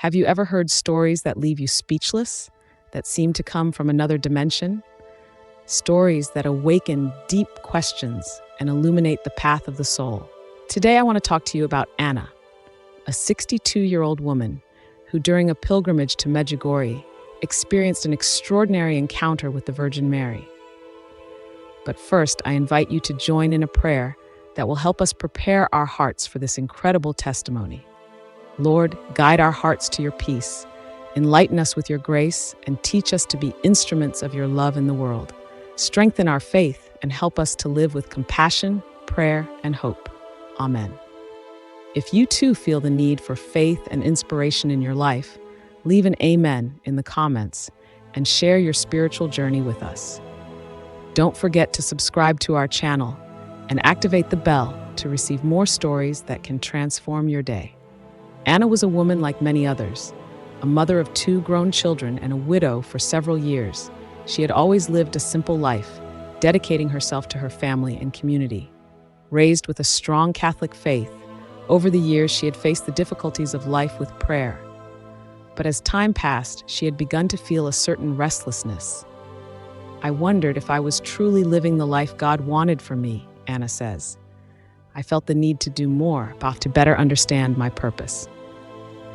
Have you ever heard stories that leave you speechless, that seem to come from another dimension? Stories that awaken deep questions and illuminate the path of the soul. Today, I want to talk to you about Anna, a 62-year-old woman who, during a pilgrimage to Medjugorje, experienced an extraordinary encounter with the Virgin Mary. But first, I invite you to join in a prayer that will help us prepare our hearts for this incredible testimony. Lord, guide our hearts to your peace, enlighten us with your grace, and teach us to be instruments of your love in the world. Strengthen our faith and help us to live with compassion, prayer, and hope. Amen. If you too feel the need for faith and inspiration in your life, leave an amen in the comments and share your spiritual journey with us. Don't forget to subscribe to our channel and activate the bell to receive more stories that can transform your day. Anna was a woman like many others, a mother of 2 grown children and a widow for several years. She had always lived a simple life, dedicating herself to her family and community. Raised with a strong Catholic faith, over the years she had faced the difficulties of life with prayer. But as time passed, she had begun to feel a certain restlessness. I wondered if I was truly living the life God wanted for me, Anna says. I felt the need to do more, to better understand my purpose.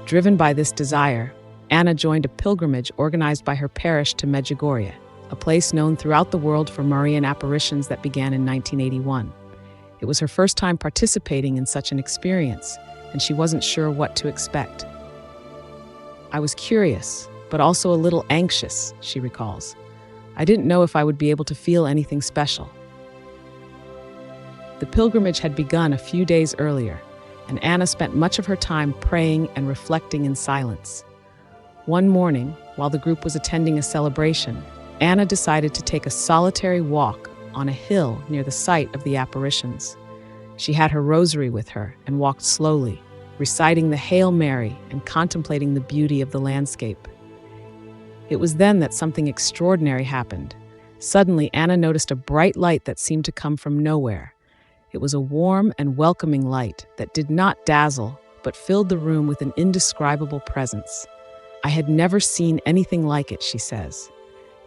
Driven by this desire, Anna joined a pilgrimage organized by her parish to Medjugorje, a place known throughout the world for Marian apparitions that began in 1981. It was her first time participating in such an experience, and she wasn't sure what to expect. I was curious, but also a little anxious, she recalls. I didn't know if I would be able to feel anything special. The pilgrimage had begun a few days earlier, and Anna spent much of her time praying and reflecting in silence. One morning, while the group was attending a celebration, Anna decided to take a solitary walk on a hill near the site of the apparitions. She had her rosary with her and walked slowly, reciting the Hail Mary and contemplating the beauty of the landscape. It was then that something extraordinary happened. Suddenly, Anna noticed a bright light that seemed to come from nowhere. It was a warm and welcoming light that did not dazzle, but filled the room with an indescribable presence. I had never seen anything like it, she says.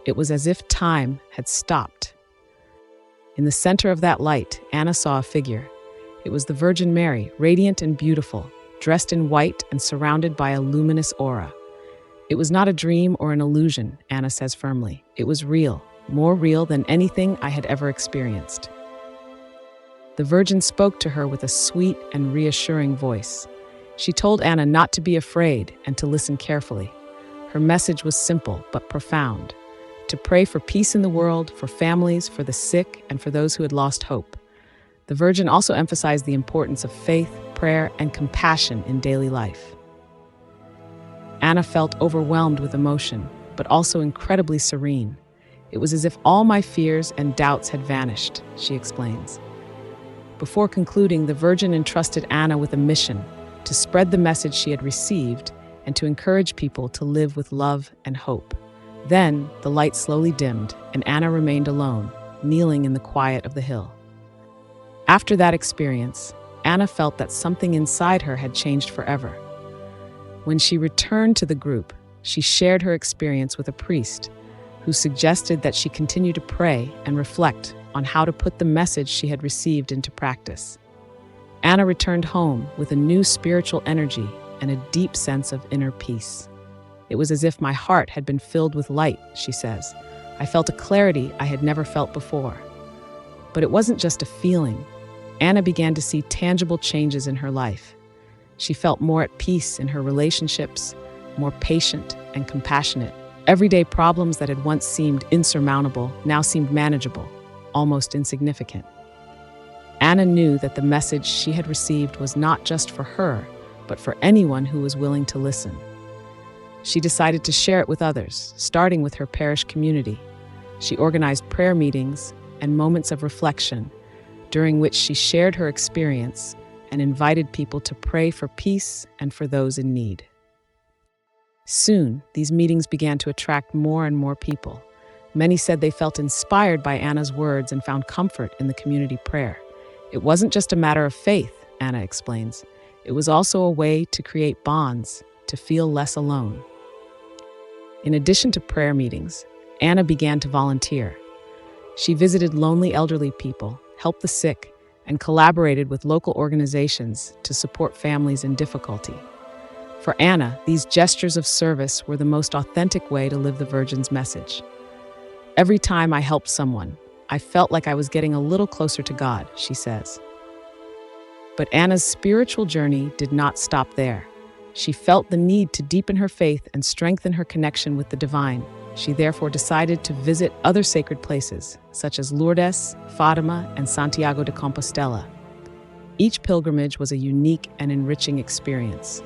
It was as if time had stopped. In the center of that light, Anna saw a figure. It was the Virgin Mary, radiant and beautiful, dressed in white and surrounded by a luminous aura. It was not a dream or an illusion, Anna says firmly. It was real, more real than anything I had ever experienced. The Virgin spoke to her with a sweet and reassuring voice. She told Anna not to be afraid and to listen carefully. Her message was simple but profound: to pray for peace in the world, for families, for the sick, and for those who had lost hope. The Virgin also emphasized the importance of faith, prayer, and compassion in daily life. Anna felt overwhelmed with emotion, but also incredibly serene. It was as if all my fears and doubts had vanished, she explains. Before concluding, the Virgin entrusted Anna with a mission: to spread the message she had received and to encourage people to live with love and hope. Then, the light slowly dimmed, and Anna remained alone, kneeling in the quiet of the hill. After that experience, Anna felt that something inside her had changed forever. When she returned to the group, she shared her experience with a priest, who suggested that she continue to pray and reflect on how to put the message she had received into practice. Anna returned home with a new spiritual energy and a deep sense of inner peace. It was as if my heart had been filled with light, she says. I felt a clarity I had never felt before. But it wasn't just a feeling. Anna began to see tangible changes in her life. She felt more at peace in her relationships, more patient and compassionate. Everyday problems that had once seemed insurmountable now seemed manageable, almost insignificant. Anna knew that the message she had received was not just for her, but for anyone who was willing to listen. She decided to share it with others, starting with her parish community. She organized prayer meetings and moments of reflection, during which she shared her experience and invited people to pray for peace and for those in need. Soon, these meetings began to attract more and more people. Many said they felt inspired by Anna's words and found comfort in the community prayer. It wasn't just a matter of faith, Anna explains. It was also a way to create bonds, to feel less alone. In addition to prayer meetings, Anna began to volunteer. She visited lonely elderly people, helped the sick, and collaborated with local organizations to support families in difficulty. For Anna, these gestures of service were the most authentic way to live the Virgin's message. Every time I helped someone, I felt like I was getting a little closer to God, she says. But Anna's spiritual journey did not stop there. She felt the need to deepen her faith and strengthen her connection with the divine. She therefore decided to visit other sacred places, such as Lourdes, Fatima, and Santiago de Compostela. Each pilgrimage was a unique and enriching experience.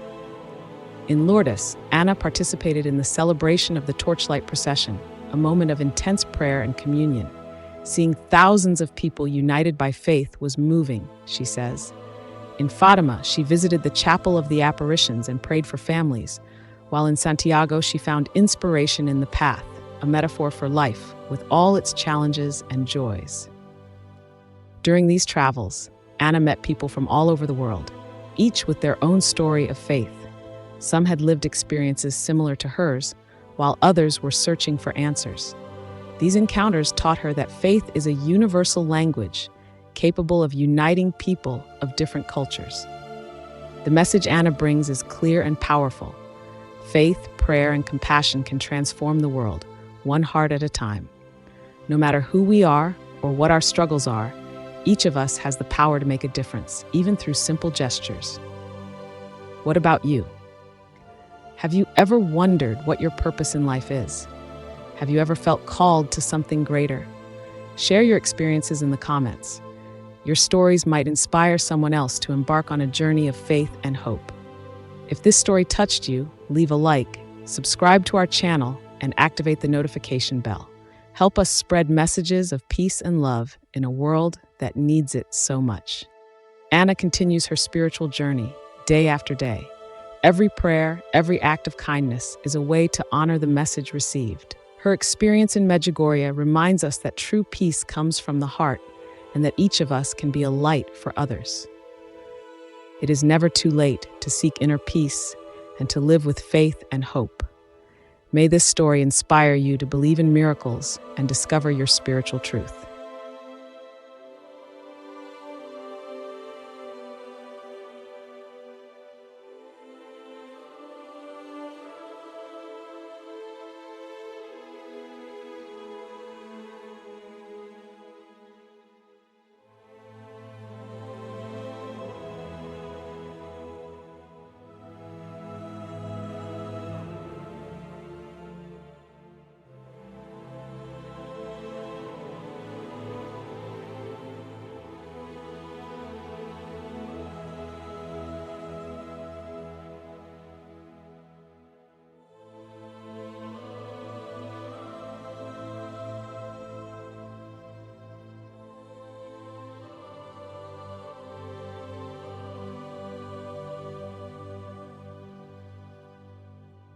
In Lourdes, Anna participated in the celebration of the torchlight procession, a moment of intense prayer and communion. Seeing thousands of people united by faith was moving, she says. In Fatima, she visited the Chapel of the Apparitions and prayed for families, while in Santiago she found inspiration in the path, a metaphor for life, with all its challenges and joys. During these travels, Anna met people from all over the world, each with their own story of faith. Some had lived experiences similar to hers, while others were searching for answers. These encounters taught her that faith is a universal language, capable of uniting people of different cultures. The message Anna brings is clear and powerful. Faith, prayer, and compassion can transform the world, one heart at a time. No matter who we are or what our struggles are, each of us has the power to make a difference, even through simple gestures. What about you? Have you ever wondered what your purpose in life is? Have you ever felt called to something greater? Share your experiences in the comments. Your stories might inspire someone else to embark on a journey of faith and hope. If this story touched you, leave a like, subscribe to our channel, and activate the notification bell. Help us spread messages of peace and love in a world that needs it so much. Anna continues her spiritual journey, day after day. Every prayer, every act of kindness is a way to honor the message received. Her experience in Medjugorje reminds us that true peace comes from the heart and that each of us can be a light for others. It is never too late to seek inner peace and to live with faith and hope. May this story inspire you to believe in miracles and discover your spiritual truth.